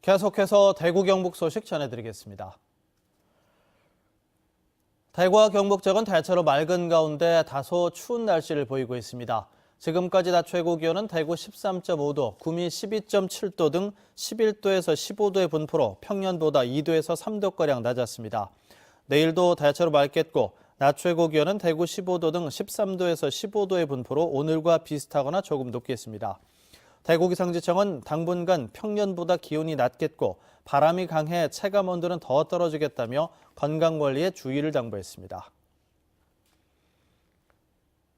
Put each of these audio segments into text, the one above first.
계속해서 대구 경북 소식 전해드리겠습니다. 대구와 경북 지역은 대체로 맑은 가운데 다소 추운 날씨를 보이고 있습니다. 지금까지 낮 최고 기온은 대구 13.5도, 구미 12.7도 등 11도에서 15도의 분포로 평년보다 2도에서 3도가량 낮았습니다. 내일도 대체로 맑겠고 낮 최고 기온은 대구 15도 등 13도에서 15도의 분포로 오늘과 비슷하거나 조금 높겠습니다. 대구기상지청은 당분간 평년보다 기온이 낮겠고 바람이 강해 체감 온도는 더 떨어지겠다며 건강관리에 주의를 당부했습니다.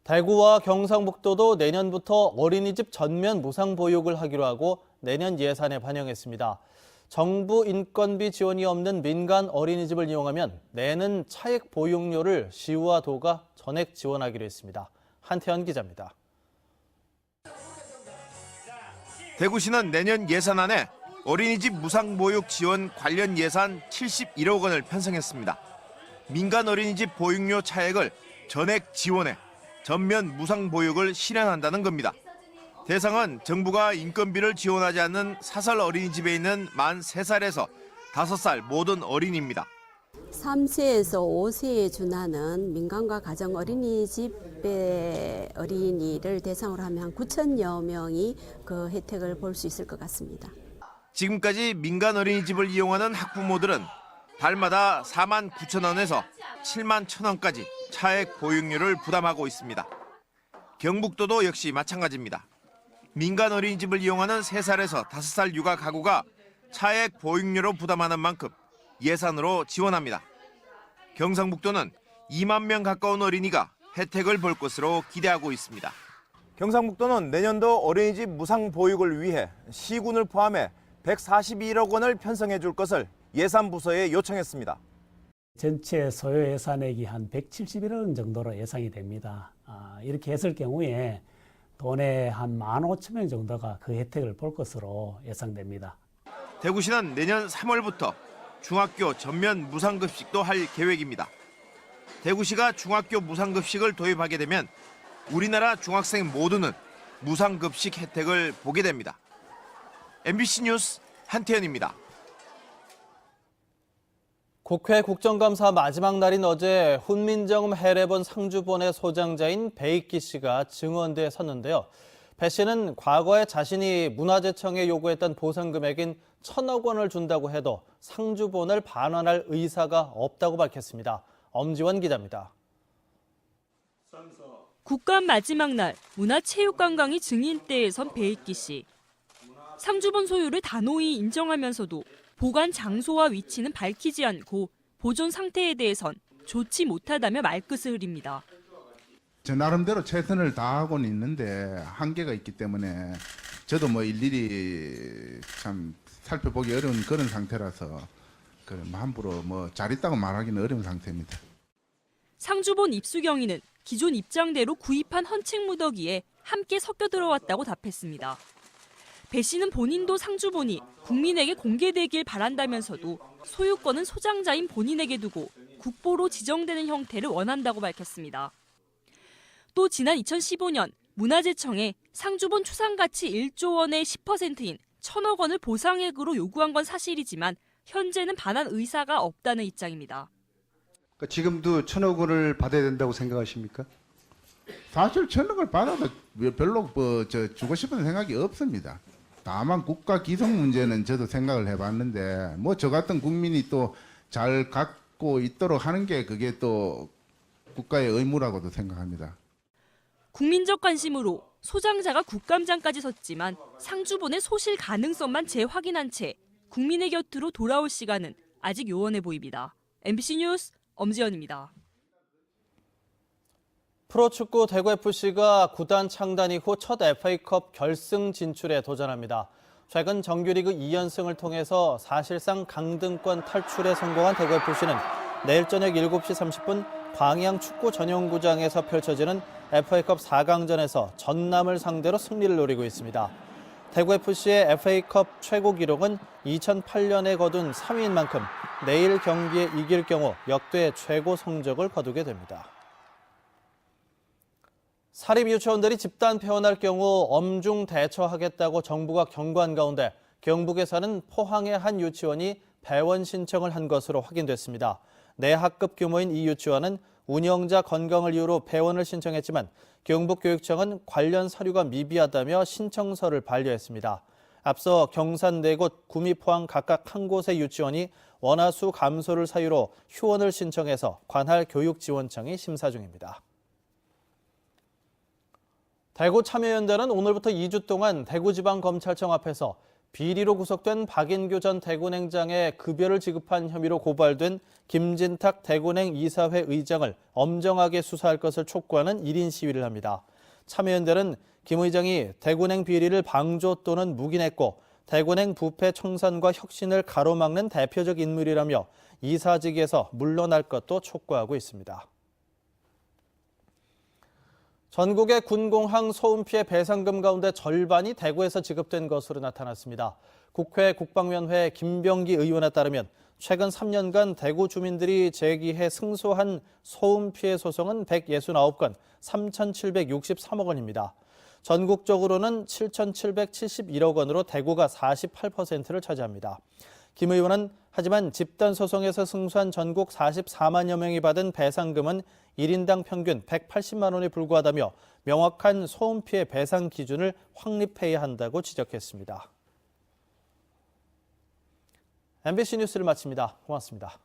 대구와 경상북도도 내년부터 어린이집 전면 무상보육을 하기로 하고 내년 예산에 반영했습니다. 정부 인건비 지원이 없는 민간 어린이집을 이용하면 내는 차액 보육료를 시와 도가 전액 지원하기로 했습니다. 한태현 기자입니다. 대구시는 내년 예산안에 어린이집 무상보육 지원 관련 예산 71억 원을 편성했습니다. 민간 어린이집 보육료 차액을 전액 지원해 전면 무상보육을 실현한다는 겁니다. 대상은 정부가 인건비를 지원하지 않는 사설 어린이집에 있는 만 3살에서 5살 모든 어린이입니다. 3세에서 5세에 준하는 민간과 가정 어린이집의 어린이를 대상으로 하면 한 9천여 명이 그 혜택을 볼 수 있을 것 같습니다. 지금까지 민간 어린이집을 이용하는 학부모들은 달마다 4만 9천 원에서 7만 1천 원까지 차액 보육료를 부담하고 있습니다. 경북도도 역시 마찬가지입니다. 민간 어린이집을 이용하는 3살에서 5살 육아 가구가 차액 보육료로 부담하는 만큼 예산으로 지원합니다. 경상북도는 2만 명 가까운 어린이가 혜택을 볼 것으로 기대하고 있습니다. 경상북도는 내년도 어린이집 무상 보육을 위해 시군을 포함해 141억 원을 편성해 줄 것을 예산부서에 요청했습니다. 전체 소요 예산액이 한 171억 원 정도로 예상이 됩니다. 이렇게 했을 경우에 도내 한 15,000명 정도가 그 혜택을 볼 것으로 예상됩니다. 대구시는 내년 3월부터 중학교 전면 무상급식도 할 계획입니다. 대구시가 중학교 무상급식을 도입하게 되면 우리나라 중학생 모두는 무상급식 혜택을 보게 됩니다. MBC 뉴스 한태현입니다. 국회 국정감사 마지막 날인 어제 훈민정음 해례본 상주본의 소장자인 배익기 씨가 증언대에 섰는데요. 배 씨는 과거에 자신이 문화재청에 요구했던 보상 금액인 1,000억 원을 준다고 해도 상주본을 반환할 의사가 없다고 밝혔습니다. 엄지원 기자입니다. 국감 마지막 날 문화체육관광위 증인대에 선 배익기 씨. 상주본 소유를 단호히 인정하면서도 보관 장소와 위치는 밝히지 않고 보존 상태에 대해선 좋지 못하다며 말끝을 흐립니다. 저 나름대로 최선을 다하고는 있는데 한계가 있기 때문에 저도 뭐 일일이 참 살펴보기 어려운 그런 상태라서 함부로 뭐 잘했다고 말하기는 어려운 상태입니다. 상주본 입수 경위는 기존 입장대로 구입한 헌책 무더기에 함께 섞여 들어왔다고 답했습니다. 배 씨는 본인도 상주본이 국민에게 공개되길 바란다면서도 소유권은 소장자인 본인에게 두고 국보로 지정되는 형태를 원한다고 밝혔습니다. 또 지난 2015년 문화재청에 상주본 추상가치 1조 원의 10%인 1,000억 원을 보상액으로 요구한 건 사실이지만 현재는 반환 의사가 없다는 입장입니다. 그러니까 지금도 1,000억 원을 받아야 된다고 생각하십니까? 사실 1,000억을 받아도 별로 주고 싶은 생각이 없습니다. 다만 국가 기성 문제는 저도 생각을 해봤는데 뭐 저 같은 국민이 또 잘 갖고 있도록 하는 게 그게 또 국가의 의무라고도 생각합니다. 국민적 관심으로 소장자가 국감장까지 섰지만 상주본의 소실 가능성만 재확인한 채 국민의 곁으로 돌아올 시간은 아직 요원해 보입니다. MBC 뉴스 엄지연입니다. 프로축구 대구FC가 구단 창단 이후 첫 FA컵 결승 진출에 도전합니다. 최근 정규리그 2연승을 통해서 사실상 강등권 탈출에 성공한 대구FC는 내일 저녁 7시 30분 광양 축구 전용구장에서 펼쳐지는 FA컵 4강전에서 전남을 상대로 승리를 노리고 있습니다. 대구FC의 FA컵 최고 기록은 2008년에 거둔 3위인 만큼 내일 경기에 이길 경우 역대 최고 성적을 거두게 됩니다. 사립 유치원들이 집단 폐원할 경우 엄중 대처하겠다고 정부가 경고한 가운데 경북에 사는 포항의 한 유치원이 폐원 신청을 한 것으로 확인됐습니다. 내학급 규모인 이 유치원은 운영자 건강을 이유로 폐원을 신청했지만 경북교육청은 관련 서류가 미비하다며 신청서를 반려했습니다. 앞서 경산 4곳, 구미, 포항 각각 한 곳의 유치원이 원화수 감소를 사유로 휴원을 신청해서 관할 교육지원청이 심사 중입니다. 대구 참여연대는 오늘부터 2주 동안 대구지방검찰청 앞에서 비리로 구속된 박인규 전 대구냉장에 급여를 지급한 혐의로 고발된 김진탁 대구냉 이사회 의장을 엄정하게 수사할 것을 촉구하는 1인 시위를 합니다. 참여연대는 김 의장이 대구냉 비리를 방조 또는 묵인했고 대구냉 부패 청산과 혁신을 가로막는 대표적 인물이라며 이사직에서 물러날 것도 촉구하고 있습니다. 전국의 군공항 소음 피해 배상금 가운데 절반이 대구에서 지급된 것으로 나타났습니다. 국회 국방위원회 김병기 의원에 따르면 최근 3년간 대구 주민들이 제기해 승소한 소음 피해 소송은 169건, 3,763억 원입니다. 전국적으로는 7,771억 원으로 대구가 48%를 차지합니다. 김 의원은 하지만 집단 소송에서 승소한 전국 44만여 명이 받은 배상금은 1인당 평균 180만 원에 불과하다며 명확한 소음 피해 배상 기준을 확립해야 한다고 지적했습니다. MBC 뉴스를 마칩니다. 고맙습니다.